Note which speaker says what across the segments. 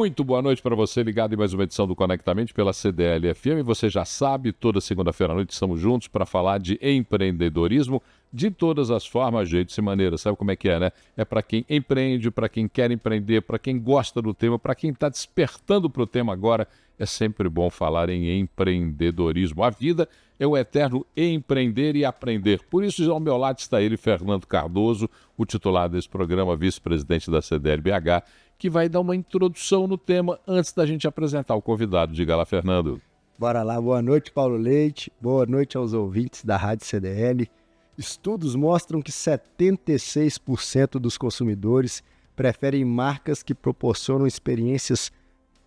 Speaker 1: Muito boa noite para você, ligado em mais uma edição do Conectamente pela CDL-FM. Você já sabe, toda segunda-feira à noite estamos juntos para falar de empreendedorismo de todas as formas, jeitos e maneiras. Sabe como é que é, né? É para quem empreende, para quem quer empreender, para quem gosta do tema, para quem está despertando para o tema agora. É sempre bom falar em empreendedorismo. A vida é o eterno empreender e aprender. Por isso, ao meu lado está ele, Fernando Cardoso, o titular desse programa, vice-presidente da CDL-BH, que vai dar uma introdução no tema antes da gente apresentar o convidado. Diga lá, Fernando.
Speaker 2: Bora lá, boa noite, Paulo Leite, boa noite aos ouvintes da Rádio CDL. Estudos mostram que 76% dos consumidores preferem marcas que proporcionam experiências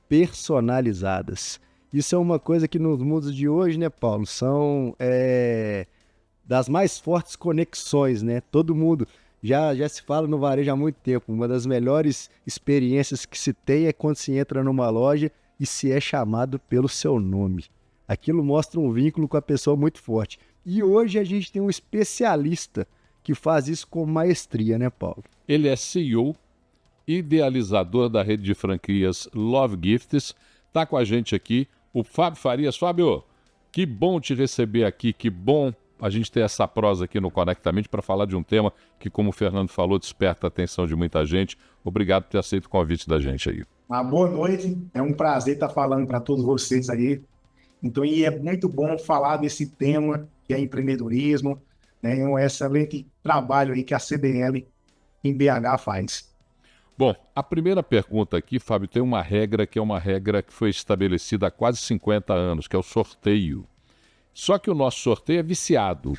Speaker 2: personalizadas. Isso é uma coisa que nos mundos de hoje, né, Paulo, são das mais fortes conexões, né? Todo mundo já se fala no varejo há muito tempo. Uma das melhores experiências que se tem é quando se entra numa loja e se é chamado pelo seu nome. Aquilo mostra um vínculo com a pessoa muito forte. E hoje a gente tem um especialista que faz isso com maestria, né, Paulo?
Speaker 1: Ele é CEO, idealizador da rede de franquias Love Gifts. Está com a gente aqui o Fábio Farias. Fábio, que bom te receber aqui, que bom a gente ter essa prosa aqui no Conectamente para falar de um tema que, como o Fernando falou, desperta a atenção de muita gente. Obrigado por ter aceito o convite da gente aí.
Speaker 3: Boa noite, é um prazer estar falando para todos vocês aí. Então, e é muito bom falar desse tema que é empreendedorismo, né? É um excelente trabalho aí que a CDL em BH faz.
Speaker 1: Bom, a primeira pergunta aqui, Fábio, tem uma regra que é uma regra que foi estabelecida há quase 50 anos, que é o sorteio. Só que o nosso sorteio é viciado.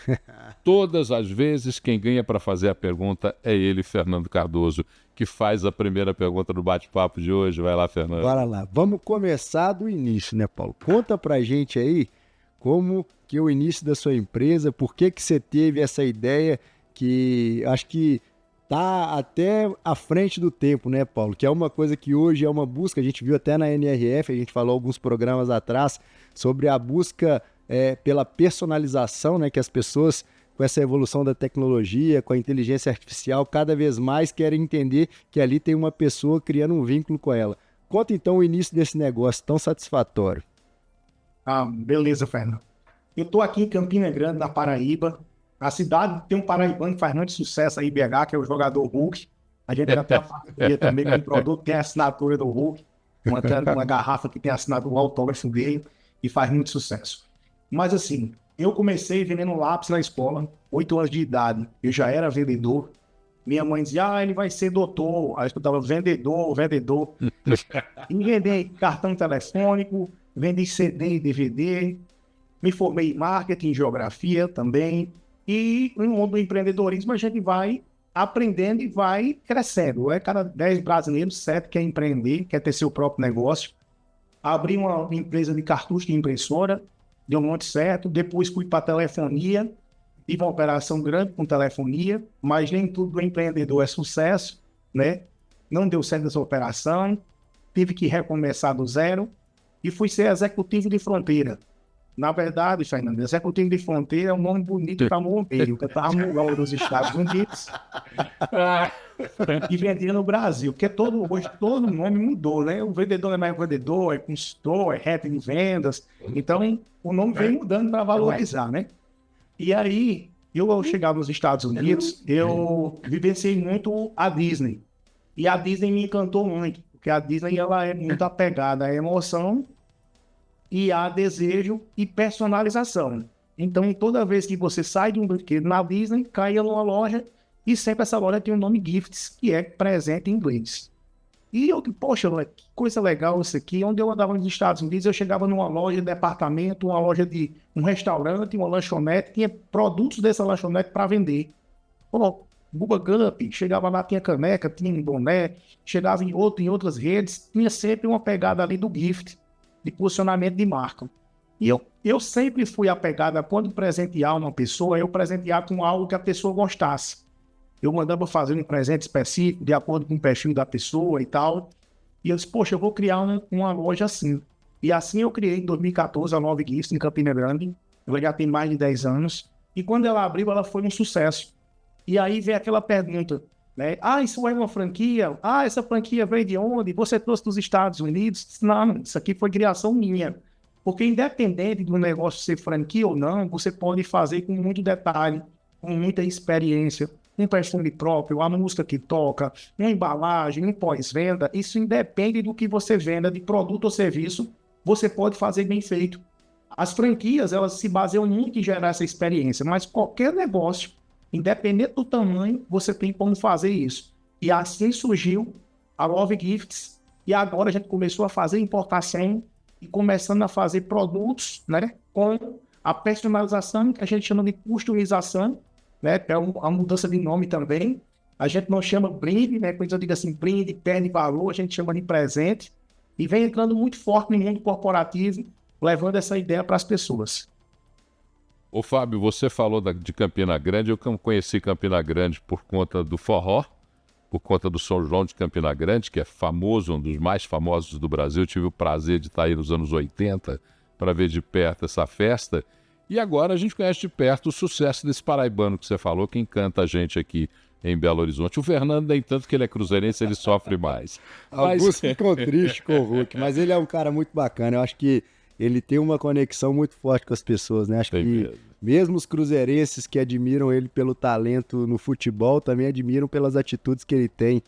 Speaker 1: Todas as vezes quem ganha para fazer a pergunta é ele, Fernando Cardoso, que faz a primeira pergunta do bate-papo de hoje. Vai lá, Fernando.
Speaker 2: Bora lá. Vamos começar do início, né, Paulo? Conta pra gente aí como que é o início da sua empresa, por que você teve essa ideia que acho que tá até à frente do tempo, né, Paulo? Que é uma coisa que hoje é uma busca, a gente viu até na NRF, a gente falou alguns programas atrás sobre a busca pela personalização, né, que as pessoas, com essa evolução da tecnologia, com a inteligência artificial, cada vez mais querem entender que ali tem uma pessoa criando um vínculo com ela. Conta então o início desse negócio tão satisfatório.
Speaker 3: Beleza, Fernando. Eu estou aqui em Campina Grande, na Paraíba. A cidade tem um paraibano que faz muito sucesso aí, BH, que é o jogador Hulk. A gente já tem a parceria também com um produto que tem a assinatura do Hulk, uma garrafa que tem a assinatura, o autógrafo dele, e faz muito sucesso. Mas assim, eu comecei vendendo lápis na escola, 8 anos de idade. Eu já era vendedor. Minha mãe dizia, ele vai ser doutor. Aí eu escutava vendedor. E vendi cartão telefônico, vendi CD e DVD. Me formei em marketing, geografia também. E no mundo do empreendedorismo a gente vai aprendendo e vai crescendo. Cada 10 brasileiros, 7 quer empreender, quer ter seu próprio negócio. Abri uma empresa de cartucho de impressora, deu muito certo. Depois fui para telefonia, tive uma operação grande com telefonia, mas nem tudo do empreendedor é sucesso, né? Não deu certo essa operação, tive que recomeçar do zero e fui ser executivo de fronteira. Na verdade, Fernando, executivo de fronteira é um nome bonito para bombeiro, que eu estava no lugar dos Estados Unidos e vendia no Brasil, porque hoje todo nome mudou, né? O vendedor não é mais vendedor, é consultor, é head de vendas, então o nome vem mudando para valorizar, né? E aí, eu chegava nos Estados Unidos, eu vivenciei muito a Disney, e a Disney me encantou muito, porque a Disney ela é muito apegada à emoção e a desejo e personalização. Então, toda vez que você sai de um brinquedo na Disney, caia numa loja e sempre essa loja tem o nome Gifts, que é presente em inglês. E eu, poxa, que coisa legal isso aqui. Onde eu andava nos Estados Unidos, eu chegava numa loja de departamento, uma loja de um restaurante, uma lanchonete, tinha produtos dessa lanchonete para vender. Pô, Bubba Gump, chegava lá, tinha caneca, tinha um boné, chegava em outras redes, tinha sempre uma pegada ali do gift, de posicionamento de marca. E eu sempre fui apegado a quando presentear uma pessoa, eu presentear com algo que a pessoa gostasse. Eu mandava fazer um presente específico, de acordo com o perfil da pessoa e tal. E eu disse, poxa, eu vou criar uma loja assim. E assim eu criei em 2014 a Love Gifts em Campina Grande. Ela já tem mais de 10 anos. E quando ela abriu, ela foi um sucesso. E aí veio aquela pergunta, né? Ah, isso é uma franquia? Ah, essa franquia veio de onde? Você trouxe dos Estados Unidos? Não, isso aqui foi criação minha. Porque independente do negócio ser franquia ou não, você pode fazer com muito detalhe, com muita experiência, um perfume próprio, a música que toca, uma embalagem, um pós-venda. Isso independe do que você venda de produto ou serviço, você pode fazer bem feito. As franquias, elas se baseiam muito em gerar essa experiência, mas qualquer negócio, independente do tamanho, você tem como fazer isso. E assim surgiu a Love Gifts, e agora a gente começou a fazer importação e começando a fazer produtos, né, com a personalização, que a gente chama de customização, né, que é a mudança de nome também. A gente não chama brinde, né, quando eu digo assim, brinde, perde valor, a gente chama de presente, e vem entrando muito forte no mundo corporativo, levando essa ideia para as pessoas.
Speaker 1: Ô Fábio, você falou de Campina Grande, eu conheci Campina Grande por conta do forró, por conta do São João de Campina Grande, que é famoso, um dos mais famosos do Brasil. Eu tive o prazer de estar aí nos anos 80 para ver de perto essa festa. E agora a gente conhece de perto o sucesso desse paraibano que você falou, que encanta a gente aqui em Belo Horizonte. O Fernando, nem tanto que ele é cruzeirense, ele sofre mais.
Speaker 2: Alguns ficam tristes com o Hulk, mas ele é um cara muito bacana. Eu acho que ele tem uma conexão muito forte com as pessoas, né? Acho que mesmo os cruzeirenses que admiram ele pelo talento no futebol, também admiram pelas atitudes que ele tem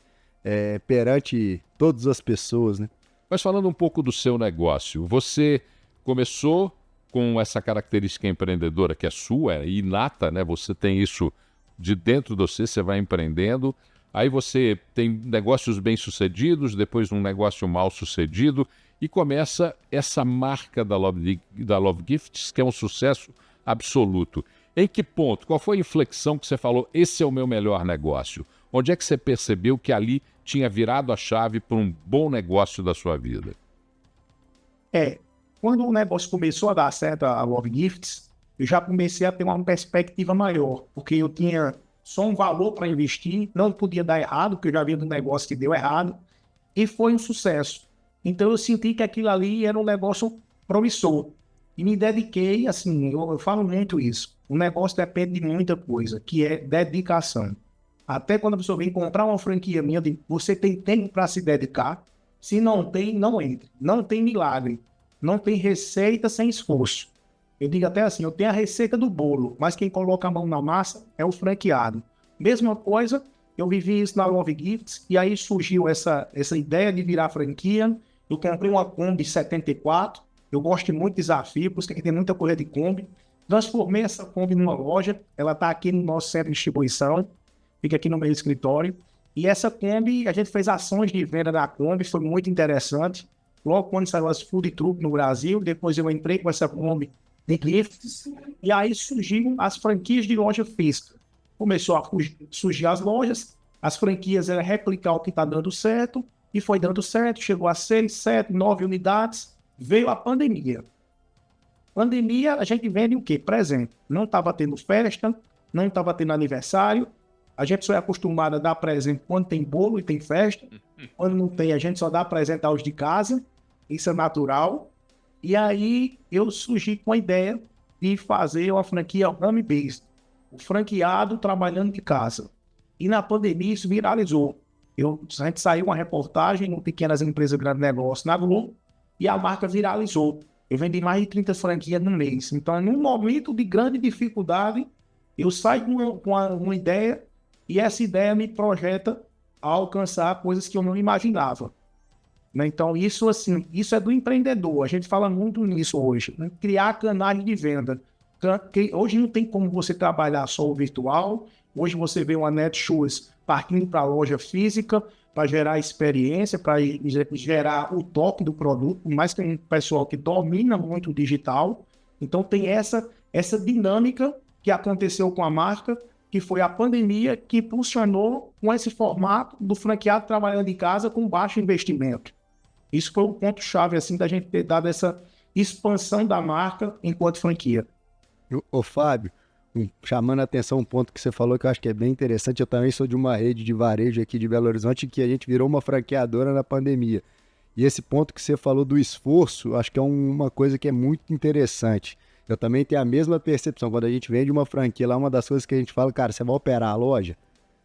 Speaker 2: perante todas as pessoas, né?
Speaker 1: Mas falando um pouco do seu negócio, você começou com essa característica empreendedora que é sua, é inata, né? Você tem isso de dentro de você, você vai empreendendo, aí você tem negócios bem-sucedidos, depois um negócio mal-sucedido, e começa essa marca da Love Gifts, que é um sucesso absoluto. Em que ponto? Qual foi a inflexão que você falou, esse é o meu melhor negócio? Onde é que você percebeu que ali tinha virado a chave para um bom negócio da sua vida?
Speaker 3: Quando o negócio começou a dar certo, a Love Gifts, eu já comecei a ter uma perspectiva maior, porque eu tinha só um valor para investir, não podia dar errado, porque eu já vi um negócio que deu errado, e foi um sucesso. Então eu senti que aquilo ali era um negócio promissor. E me dediquei, assim, eu falo muito isso. O negócio depende de muita coisa, que é dedicação. Até quando a pessoa vem comprar uma franquia minha, você tem tempo para se dedicar. Se não tem, não entre. Não tem milagre. Não tem receita sem esforço. Eu digo até assim, eu tenho a receita do bolo, mas quem coloca a mão na massa é o franqueado. Mesma coisa, eu vivi isso na Love Gifts, e aí surgiu essa ideia de virar franquia. Eu comprei uma Kombi 74, eu gosto muito de desafio, por isso que aqui tem muita coisa de Kombi. Transformei essa Kombi numa loja, ela está aqui no nosso centro de distribuição, fica aqui no meu escritório. E essa Kombi, a gente fez ações de venda da Kombi, foi muito interessante. Logo quando saiu as food truck no Brasil, depois eu entrei com essa Kombi de gifts, e aí surgiram as franquias de loja física. Começou a surgir as lojas, as franquias eram replicar o que está dando certo, e foi dando certo, chegou a 6, 7, 9 unidades, veio a pandemia. Pandemia, a gente vende o quê? Presente. Não estava tendo festa, não estava tendo aniversário, a gente só é acostumado a dar presente quando tem bolo e tem festa, quando não tem, a gente só dá presente aos de casa, isso é natural. E aí eu surgi com a ideia de fazer uma franquia home-based, o franqueado trabalhando de casa. E na pandemia isso viralizou. A gente saiu uma reportagem no Pequenas Empresas Grande Negócio na Globo e a marca viralizou. Eu vendi mais de 30 franquias no mês. Então, num momento de grande dificuldade, eu saio com uma ideia e essa ideia me projeta a alcançar coisas que eu não imaginava. Então, isso é do empreendedor. A gente fala muito nisso hoje. Né? Criar canais de venda. Hoje não tem como você trabalhar só o virtual. Hoje você vê uma Netshoes partindo para a loja física, para gerar experiência, para gerar o toque do produto, mas tem um pessoal que domina muito o digital. Então tem essa dinâmica que aconteceu com a marca, que foi a pandemia que funcionou com esse formato do franqueado trabalhando em casa com baixo investimento. Isso foi o ponto-chave assim, da gente ter dado essa expansão da marca enquanto franquia.
Speaker 2: Ô Fábio, chamando a atenção um ponto que você falou que eu acho que é bem interessante, eu também sou de uma rede de varejo aqui de Belo Horizonte que a gente virou uma franqueadora na pandemia. E esse ponto que você falou do esforço, acho que é uma coisa que é muito interessante. Eu também tenho a mesma percepção. Quando a gente vende uma franquia lá, uma das coisas que a gente fala, cara, você vai operar a loja?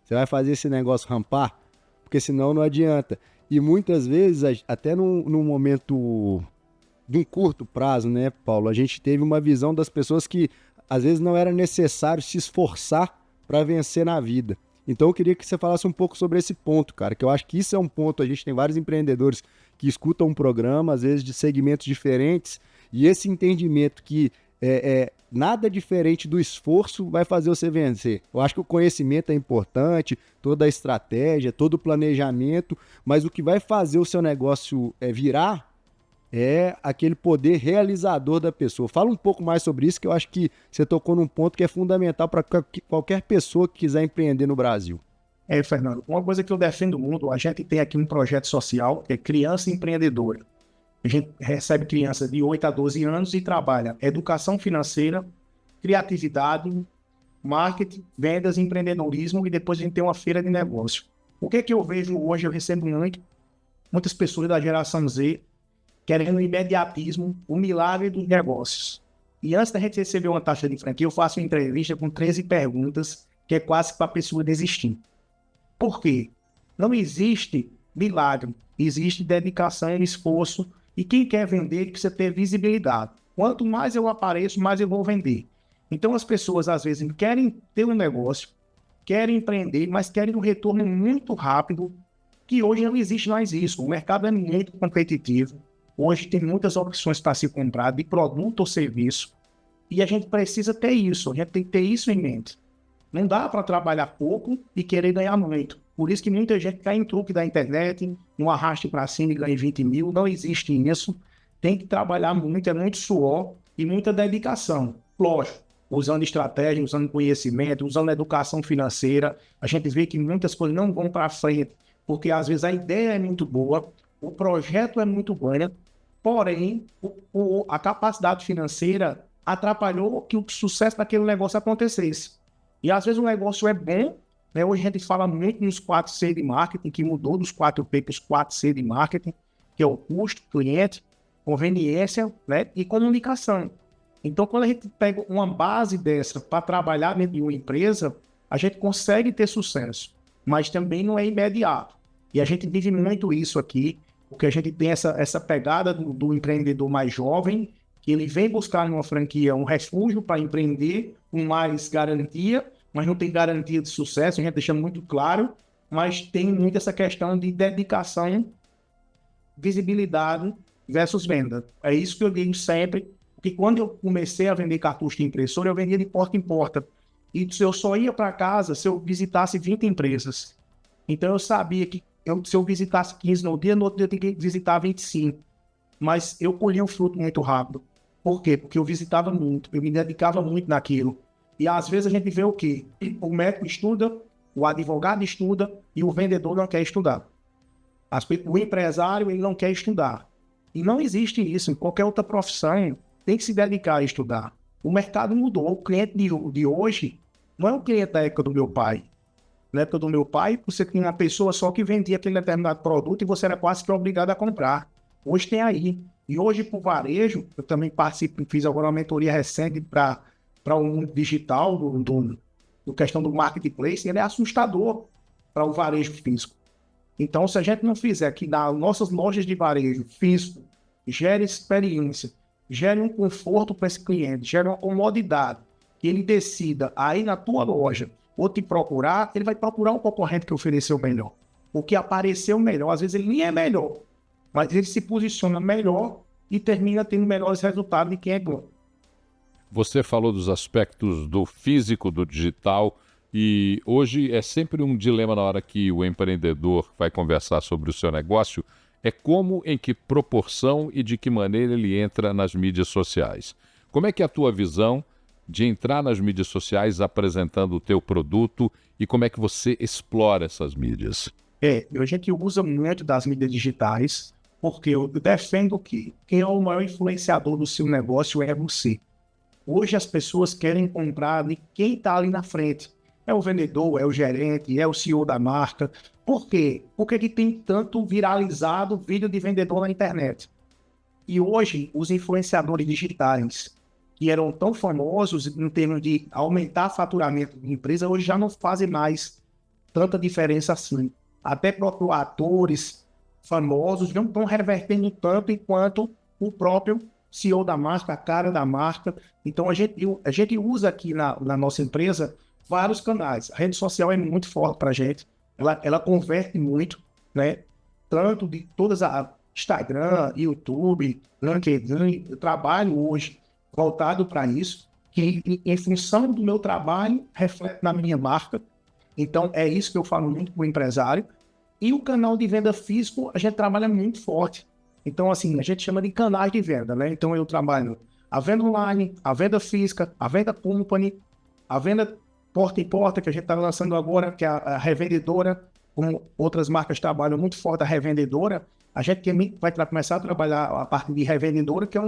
Speaker 2: Você vai fazer esse negócio rampar? Porque senão não adianta. E muitas vezes, até num momento de um curto prazo, né, Paulo? A gente teve uma visão das pessoas que às vezes não era necessário se esforçar para vencer na vida. Então eu queria que você falasse um pouco sobre esse ponto, cara, que eu acho que isso é um ponto, a gente tem vários empreendedores que escutam um programa, às vezes de segmentos diferentes, e esse entendimento que nada diferente do esforço vai fazer você vencer. Eu acho que o conhecimento é importante, toda a estratégia, todo o planejamento, mas o que vai fazer o seu negócio virar é aquele poder realizador da pessoa. Fala um pouco mais sobre isso, que eu acho que você tocou num ponto que é fundamental para qualquer pessoa que quiser empreender no Brasil.
Speaker 3: Fernando, uma coisa que eu defendo muito, a gente tem aqui um projeto social, que é Criança Empreendedora. A gente recebe crianças de 8 a 12 anos e trabalha educação financeira, criatividade, marketing, vendas, empreendedorismo, e depois a gente tem uma feira de negócio. O que eu vejo hoje? Eu recebo muitas pessoas da geração Z querendo o imediatismo, o milagre dos negócios. E antes da gente receber uma taxa de franquia, eu faço uma entrevista com 13 perguntas, que é quase para a pessoa desistir. Por quê? Não existe milagre, existe dedicação e esforço, e quem quer vender precisa ter visibilidade. Quanto mais eu apareço, mais eu vou vender. Então as pessoas às vezes querem ter um negócio, querem empreender, mas querem um retorno muito rápido, que hoje não existe mais isso. O mercado é muito competitivo. Hoje tem muitas opções para se comprar de produto ou serviço, e a gente precisa ter isso, a gente tem que ter isso em mente. Não dá para trabalhar pouco e querer ganhar muito. Por isso que muita gente cai em truque da internet, um arraste para cima e ganha 20 mil, não existe isso. Tem que trabalhar muito, é muito suor e muita dedicação. Lógico, usando estratégia, usando conhecimento, usando educação financeira. A gente vê que muitas coisas não vão para frente, porque às vezes a ideia é muito boa, o projeto é muito bom, porém, a capacidade financeira atrapalhou que o sucesso daquele negócio acontecesse. E às vezes o negócio é bom, né? Hoje a gente fala muito nos 4C de marketing, que mudou dos 4P para os 4C de marketing, que é o custo, cliente, conveniência, né? E comunicação. Então, quando a gente pega uma base dessa para trabalhar dentro de uma empresa, a gente consegue ter sucesso, mas também não é imediato. E a gente vive muito isso aqui, porque a gente tem essa pegada do empreendedor mais jovem, que ele vem buscar numa franquia um refúgio para empreender, com mais garantia, mas não tem garantia de sucesso, a gente deixa muito claro, mas tem muito essa questão de dedicação, visibilidade versus venda. É isso que eu digo sempre, porque quando eu comecei a vender cartucho de impressora, eu vendia de porta em porta. E eu só ia para casa se eu visitasse 20 empresas. Então eu sabia que se eu visitasse 15 no outro dia eu tinha que visitar 25. Mas eu colhia o fruto muito rápido. Por quê? Porque eu visitava muito, eu me dedicava muito naquilo. E às vezes a gente vê o quê? O médico estuda, o advogado estuda e o vendedor não quer estudar. O empresário ele não quer estudar. E não existe isso. Em qualquer outra profissão tem que se dedicar a estudar. O mercado mudou. O cliente de hoje não é o cliente da época do meu pai. Na época do meu pai, você tinha uma pessoa só que vendia aquele determinado produto e você era quase que obrigado a comprar. Hoje tem aí. E hoje, para o varejo, eu também fiz agora uma mentoria recente para o mundo digital, do questão do marketplace, ele é assustador para o varejo físico. Então, se a gente não fizer que nas nossas lojas de varejo físico, gere experiência, gere um conforto para esse cliente, gere uma comodidade, que ele decida aí na tua loja ou te procurar, ele vai procurar um concorrente que ofereceu melhor. O que apareceu melhor, às vezes ele nem é melhor, mas ele se posiciona melhor e termina tendo melhores resultados de quem é bom.
Speaker 1: Você falou dos aspectos do físico, do digital, e hoje é sempre um dilema na hora que o empreendedor vai conversar sobre o seu negócio, é como, em que proporção e de que maneira ele entra nas mídias sociais. Como é que é a tua visão de entrar nas mídias sociais apresentando o teu produto e como é que você explora essas mídias?
Speaker 3: A gente usa muito das mídias digitais, porque eu defendo que quem é o maior influenciador do seu negócio é você. Hoje as pessoas querem comprar de quem está ali na frente. É o vendedor, é o gerente, é o CEO da marca. Por quê? Porque que tem tanto viralizado vídeo de vendedor na internet. E hoje os influenciadores digitais, que eram tão famosos em termos de aumentar faturamento de empresa, hoje já não fazem mais tanta diferença assim. Até próprios atores famosos não estão revertendo tanto enquanto o próprio CEO da marca, a cara da marca. Então, a gente usa aqui na nossa empresa vários canais. A rede social é muito forte para a gente. Ela converte muito, né? Tanto de todas as Instagram, YouTube, LinkedIn. Eu trabalho hoje voltado para isso, que em função do meu trabalho reflete na minha marca. Então, é isso que eu falo muito para o empresário. E o canal de venda físico, a gente trabalha muito forte. Então, assim, a gente chama de canais de venda, né? Então, eu trabalho a venda online, a venda física, a venda company, a venda porta em porta, que a gente está lançando agora, que é a revendedora, como outras marcas trabalham muito forte a revendedora. A gente também vai começar a trabalhar a parte de revendedora, que é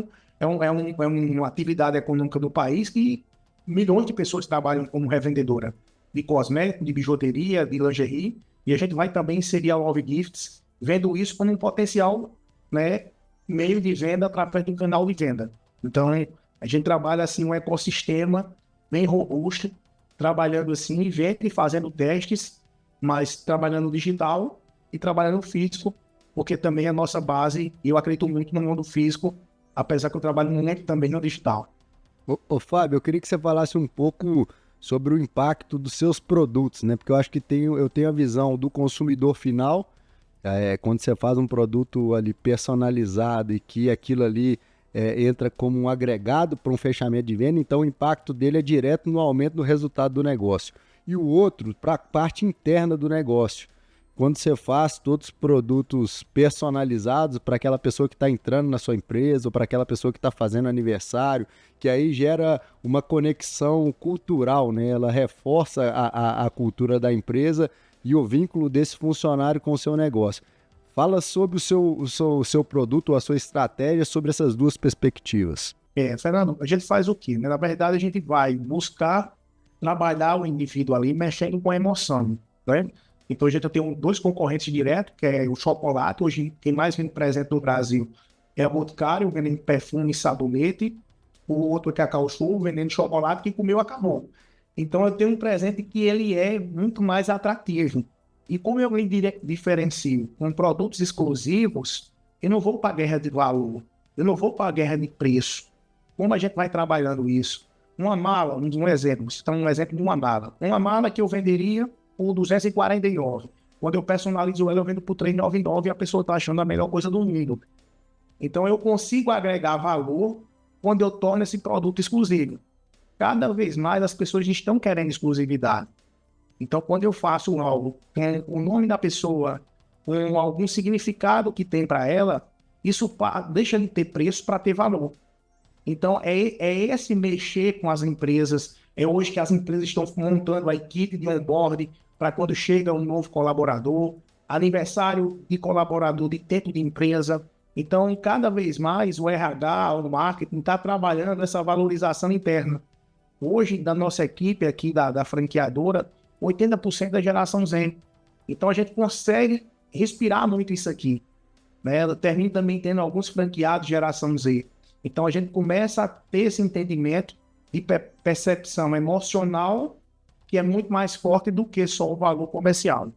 Speaker 3: uma atividade econômica do país que milhões de pessoas trabalham como revendedora de cosméticos, de bijuteria, de lingerie. E a gente vai também inserir a Love Gifts, vendo isso como um potencial, né, meio de venda através do canal de venda. Então, a gente trabalha assim um ecossistema bem robusto, trabalhando assim, vendo e fazendo testes, mas trabalhando digital e trabalhando físico, porque também a nossa base, eu acredito muito no mundo físico, apesar que eu trabalho muito também no digital.
Speaker 2: Ô Fábio, eu queria que você falasse um pouco sobre o impacto dos seus produtos, né? Porque eu acho que eu tenho a visão do consumidor final, quando você faz um produto ali personalizado e que aquilo ali entra como um agregado para um fechamento de venda, então o impacto dele é direto no aumento do resultado do negócio. E o outro, para a parte interna do negócio. Quando você faz todos os produtos personalizados para aquela pessoa que está entrando na sua empresa ou para aquela pessoa que está fazendo aniversário, que aí gera uma conexão cultural, né? Ela reforça a cultura da empresa e o vínculo desse funcionário com o seu negócio. Fala sobre o seu produto ou a sua estratégia sobre essas duas perspectivas.
Speaker 3: Fernando, a gente faz o quê? Na verdade, a gente vai buscar trabalhar o indivíduo ali mexendo com a emoção, né? Então, a gente tem dois concorrentes diretos, que é o chocolate. Hoje, quem mais vende presente no Brasil é o Boticário, vendendo perfume e sabonete. O outro é Cacau Show, vendendo chocolate, que comeu, acabou. Então, eu tenho um presente que ele é muito mais atrativo. E como eu me diferencio com produtos exclusivos, eu não vou para a guerra de valor, eu não vou para a guerra de preço. Como a gente vai trabalhando isso? Uma mala, um exemplo, um exemplo de uma mala. Uma mala que eu venderia por 249. Quando eu personalizo ela, eu vendo por 399 e a pessoa está achando a melhor coisa do mundo. Então, eu consigo agregar valor quando eu torno esse produto exclusivo. Cada vez mais as pessoas estão querendo exclusividade. Então, quando eu faço algo com o nome da pessoa, com algum significado que tem para ela, isso deixa de ter preço para ter valor. Então, é esse mexer com as empresas. É hoje que as empresas estão montando a equipe de onboarding para quando chega um novo colaborador, aniversário de colaborador de tempo de empresa. Então, cada vez mais o RH, o marketing está trabalhando essa valorização interna. Hoje, da nossa equipe aqui da franqueadora, 80% da geração Z. Então, a gente consegue respirar muito isso aqui, né? Eu termino também tendo alguns franqueados de geração Z. Então, a gente começa a ter esse entendimento de percepção emocional que é muito mais forte do que só o valor comercial.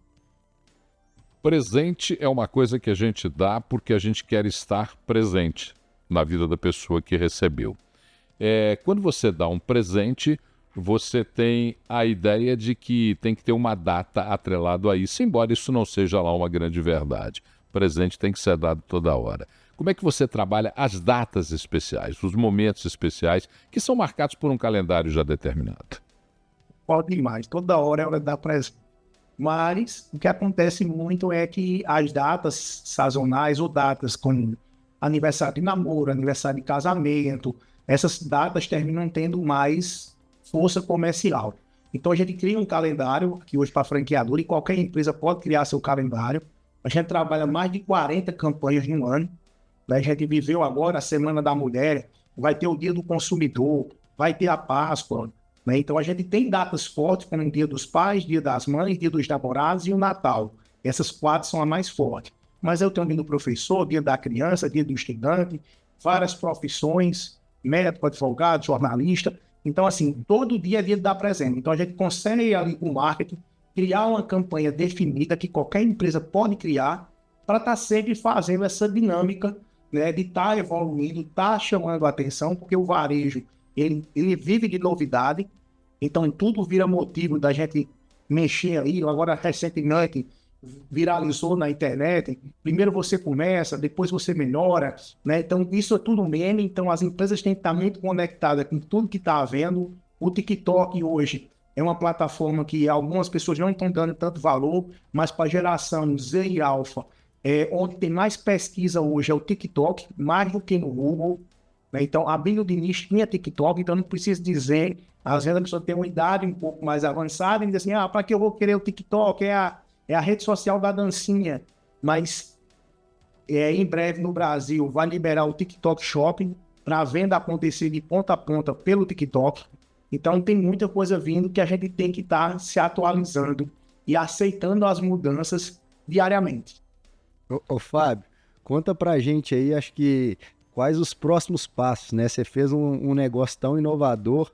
Speaker 1: Presente é uma coisa que a gente dá porque a gente quer estar presente na vida da pessoa que recebeu. Quando você dá um presente, você tem a ideia de que tem que ter uma data atrelado a isso, embora isso não seja lá uma grande verdade. O presente tem que ser dado toda hora. Como é que você trabalha as datas especiais, os momentos especiais, que são marcados por um calendário já determinado?
Speaker 3: Pode ir mais, toda hora é hora de dar presente. Mas o que acontece muito é que as datas sazonais ou datas como aniversário de namoro, aniversário de casamento, essas datas terminam tendo mais força comercial. Então a gente cria um calendário, que hoje para franqueador, e qualquer empresa pode criar seu calendário. A gente trabalha mais de 40 campanhas no ano. A gente viveu agora a Semana da Mulher, vai ter o Dia do Consumidor, vai ter a Páscoa, né? Então a gente tem datas fortes, como o Dia dos Pais, Dia das Mães, Dia dos Namorados e o Natal. Essas 4 são as mais fortes. Mas eu tenho o Dia do Professor, Dia da Criança, Dia do Estudante, várias profissões, médico, advogado, jornalista. Então, assim, todo dia é dia de dar presente. Então a gente consegue ali com o marketing criar uma campanha definida que qualquer empresa pode criar para estar sempre fazendo essa dinâmica, né, de estar evoluindo, estar chamando a atenção, porque o varejo ele vive de novidade, então tudo vira motivo da gente mexer aí. Agora, recentemente, viralizou na internet, primeiro você começa, depois você melhora, né? Então isso é tudo meme, então as empresas têm que estar muito conectadas com tudo que está havendo. O TikTok hoje é uma plataforma que algumas pessoas não estão dando tanto valor, mas para a geração Z e Alpha, onde tem mais pesquisa hoje é o TikTok, mais do que no Google, né? Então a Bíblia de nicho tinha TikTok, então não precisa dizer, às vezes a pessoa tem uma idade um pouco mais avançada e diz assim, para que eu vou querer o TikTok? É a rede social da dancinha, mas em breve no Brasil vai liberar o TikTok Shopping para a venda acontecer de ponta a ponta pelo TikTok. Então tem muita coisa vindo que a gente tem que estar se atualizando e aceitando as mudanças diariamente.
Speaker 2: Ô Fábio, conta pra gente aí, acho que quais os próximos passos, né? Você fez um negócio tão inovador,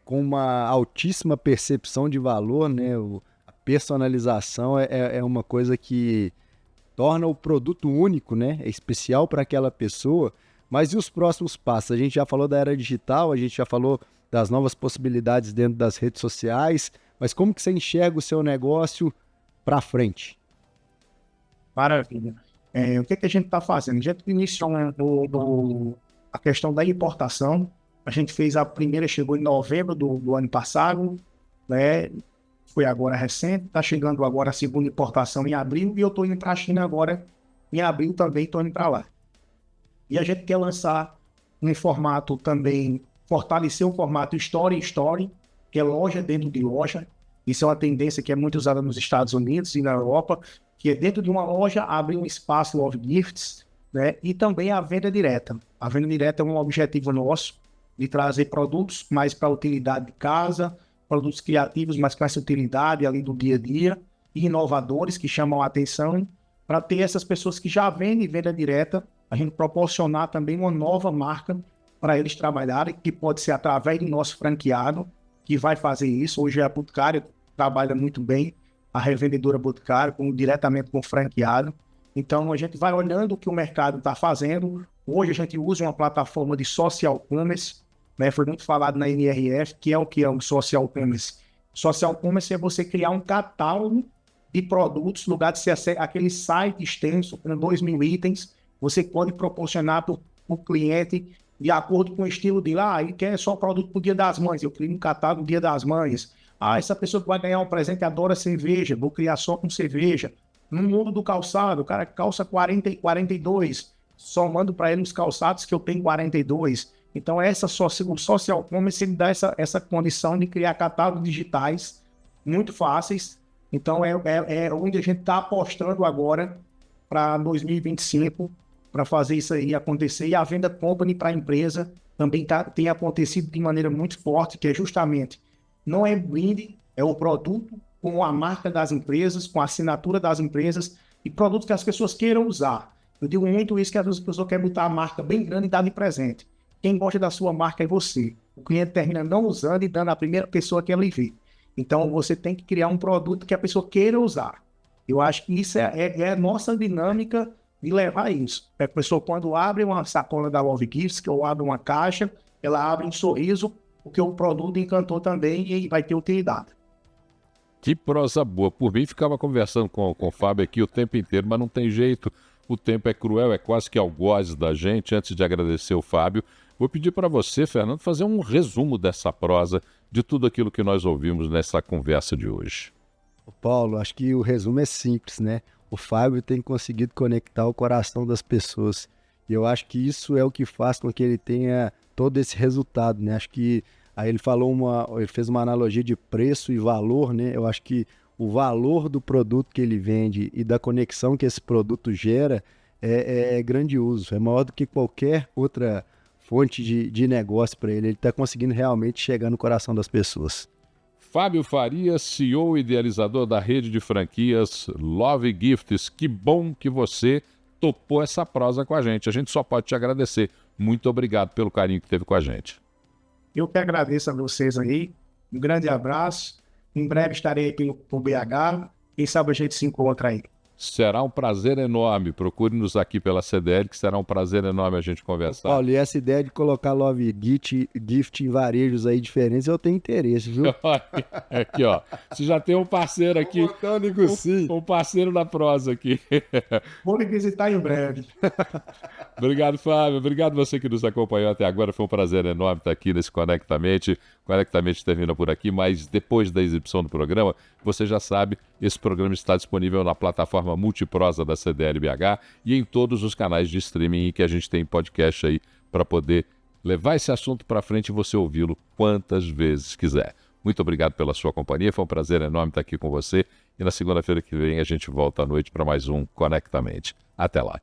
Speaker 2: com uma altíssima percepção de valor, né? A personalização é uma coisa que torna o produto único, né? É especial para aquela pessoa. Mas e os próximos passos? A gente já falou da era digital, a gente já falou das novas possibilidades dentro das redes sociais, mas como que você enxerga o seu negócio para frente?
Speaker 3: Maravilha. O que a gente está fazendo? A gente iniciou a questão da importação. A gente fez a primeira, chegou em novembro do ano passado, né? Foi agora recente, está chegando agora a segunda importação em abril, e eu estou indo para a China agora em abril também, estou indo para lá. E a gente quer lançar um formato também, fortalecer o formato Story Story, que é loja dentro de loja. Isso é uma tendência que é muito usada nos Estados Unidos e na Europa, que é dentro de uma loja abrir um espaço Love Gifts, né? E também a venda direta. A venda direta é um objetivo nosso, de trazer produtos mais para a utilidade de casa, produtos criativos, mas com essa utilidade ali do dia a dia, e inovadores que chamam a atenção, para ter essas pessoas que já vendem venda direta, a gente proporcionar também uma nova marca para eles trabalharem, que pode ser através do nosso franqueado, que vai fazer isso. Hoje a Boticário trabalha muito bem, a revendedora Boticário, diretamente com o franqueado. Então a gente vai olhando o que o mercado está fazendo. Hoje a gente usa uma plataforma de social commerce, né? Foi muito falado na NRF, que é o social commerce. Social commerce é você criar um catálogo de produtos, no lugar de ser aquele site extenso com 2.000 itens, você pode proporcionar para o cliente de acordo com o estilo dele. Ele quer só produto para o Dia das Mães, eu crio um catálogo do Dia das Mães. Essa pessoa que vai ganhar um presente adora cerveja, vou criar só com cerveja. No mundo do calçado, o cara calça 40 e 42, só mando para ele os calçados que eu tenho 42. Então, o social commerce ele dá essa condição de criar catálogos digitais muito fáceis. Então, é onde a gente está apostando agora para 2025, para fazer isso aí acontecer. E a venda company para a empresa também tem acontecido de maneira muito forte, que é justamente, não é brinde, é o produto com a marca das empresas, com a assinatura das empresas, e produtos que as pessoas queiram usar. Eu digo muito isso, que às vezes a pessoa quer botar a marca bem grande e dar de presente. Quem gosta da sua marca é você. O cliente termina não usando e dando a primeira pessoa que ele vê. Então, você tem que criar um produto que a pessoa queira usar. Eu acho que isso é a nossa dinâmica de levar isso. A pessoa, quando abre uma sacola da Love Gifts, ou abre uma caixa, ela abre um sorriso, porque o produto encantou também e vai ter utilidade.
Speaker 1: Que prosa boa. Por mim, ficava conversando com o Fábio aqui o tempo inteiro, mas não tem jeito. O tempo é cruel, é quase que algoz da gente. Antes de agradecer o Fábio, vou pedir para você, Fernando, fazer um resumo dessa prosa, de tudo aquilo que nós ouvimos nessa conversa de hoje.
Speaker 2: Paulo, acho que o resumo é simples, né? O Fábio tem conseguido conectar o coração das pessoas. E eu acho que isso é o que faz com que ele tenha todo esse resultado, né? Acho que aí ele fez uma analogia de preço e valor, né? Eu acho que o valor do produto que ele vende e da conexão que esse produto gera é grandioso, é maior do que qualquer outra fonte de negócio para ele. Ele está conseguindo realmente chegar no coração das pessoas.
Speaker 1: Fábio Farias, CEO e idealizador da rede de franquias Love Gifts. Que bom que você topou essa prosa com a gente. A gente só pode te agradecer. Muito obrigado pelo carinho que teve com a gente.
Speaker 3: Eu que agradeço a vocês aí. Um grande abraço. Em breve estarei aqui no BH. Quem sabe a gente se encontra aí.
Speaker 1: Será um prazer enorme. Procure-nos aqui pela CDL, que será um prazer enorme a gente conversar.
Speaker 2: Paulo, e essa ideia de colocar Love Gift em varejos aí diferentes, eu tenho interesse, viu?
Speaker 1: Aqui, ó. Você já tem um parceiro aqui. Um parceiro da prosa aqui.
Speaker 3: Vou lhe visitar em breve.
Speaker 1: Obrigado, Fábio. Obrigado você que nos acompanhou até agora. Foi um prazer enorme estar aqui nesse Conectamente. Conectamente termina por aqui, mas depois da exibição do programa, você já sabe, esse programa está disponível na plataforma multiprosa da CDL BH e em todos os canais de streaming que a gente tem podcast aí para poder levar esse assunto para frente e você ouvi-lo quantas vezes quiser. Muito obrigado pela sua companhia, foi um prazer enorme estar aqui com você e na segunda-feira que vem a gente volta à noite para mais um Conectamente. Até lá.